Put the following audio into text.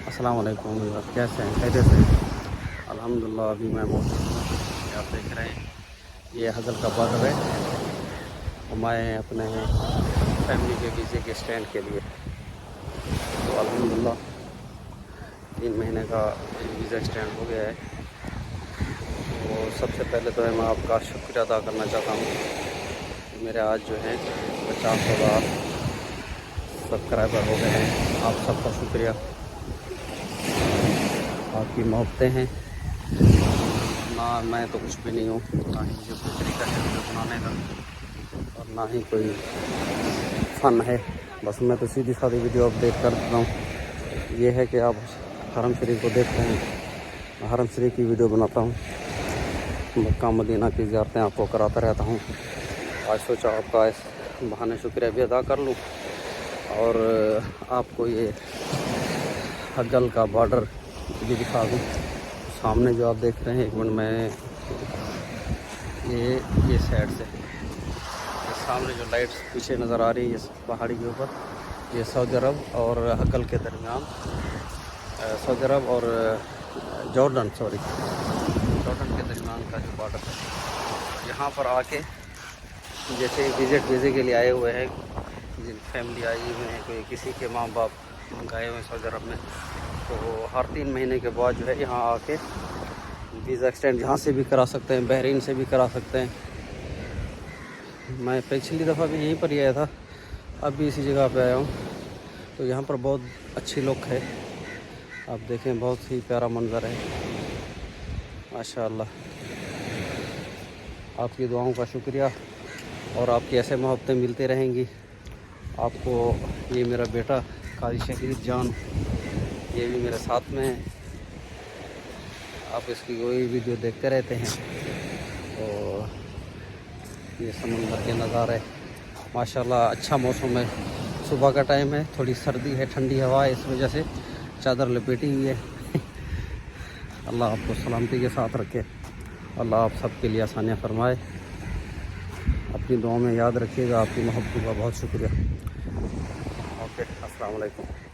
السلام علیکم، کیسے ہیں؟ خیریت سے؟ الحمدللہ ابھی میں موجود ہوں، آپ دیکھ رہے ہیں یہ حضل کا بارڈر ہے، اور میں اپنے فیملی کے ویزے کے اسٹینڈ کے لیے تو الحمدللہ 3 مہینے کا ویزا اسٹینڈ ہو گیا ہے۔ تو سب سے پہلے تو میں آپ کا شکریہ ادا کرنا چاہتا ہوں کہ میرے آج جو ہے 50,000 سبسکرائبر ہو گئے ہیں۔ آپ سب کا شکریہ، آپ کی محبتیں ہیں، نہ میں تو کچھ بھی نہیں ہوں، نہ ہی مجھے کوئی طریقہ ہے ویڈیو بنانے کا، اور نہ ہی کوئی فن ہے، بس میں تو سیدھی سادھی ویڈیو اپڈیٹ کر دیتا ہوں۔ یہ ہے کہ آپ حرم شریف کو دیکھتے ہیں، میں حرم شریف کی ویڈیو بناتا ہوں، مکہ مدینہ کی زیارتیں آپ کو کراتا رہتا ہوں۔ آج سوچا آپ کا اس بہانے شکریہ بھی ادا کر لوں، اور آپ کو یہ حجل کا بارڈر بھی دکھا دوں۔ سامنے جو آپ دیکھ رہے ہیں، ایک منٹ میں یہ سائڈ سے سامنے جو لائٹس پیچھے نظر آ رہی ہے اس پہاڑی کے اوپر، یہ سعودی عرب اور حجل کے درمیان، سعودی عرب اور جارڈن کے درمیان کا جو بارڈر ہے۔ یہاں پر آ کے جیسے ویزے کے لیے آئے ہوئے ہیں، جن فیملی آئی ہوئے ہیں، کوئی کسی کے ماں باپ گئے ہوئے ہیں سعودی عرب میں، تو ہر 3 مہینے کے بعد جو ہے یہاں آ کے ویزا ایکسٹینڈ یہاں سے بھی کرا سکتے ہیں، بحرین سے بھی کرا سکتے ہیں۔ میں پچھلی دفعہ بھی یہیں پر ہی آیا تھا، اب بھی اسی جگہ پہ آیا ہوں، تو یہاں پر بہت اچھی لک ہے، آپ دیکھیں بہت ہی پیارا منظر ہے، ماشاءاللہ۔ آپ کی دعاؤں کا شکریہ، اور آپ کی ایسے محبتیں ملتی رہیں گی آپ کو۔ یہ میرا بیٹا قاضی شہید جان، یہ بھی میرے ساتھ میں ہے، آپ اس کی کوئی ویڈیو دیکھتے رہتے ہیں، تو یہ سمندر کے نظارے ماشاءاللہ اچھا موسم ہے، صبح کا ٹائم ہے، تھوڑی سردی ہے، ٹھنڈی ہوا ہے، اس وجہ سے چادر لپیٹی ہوئی ہے۔ اللہ آپ کو سلامتی کے ساتھ رکھے، اللہ آپ سب کے لیے آسانیاں فرمائے۔ اپنی دعاؤں میں یاد رکھیے گا، آپ کی محبت کا بہت شکریہ۔ اوکے، السلام علیکم۔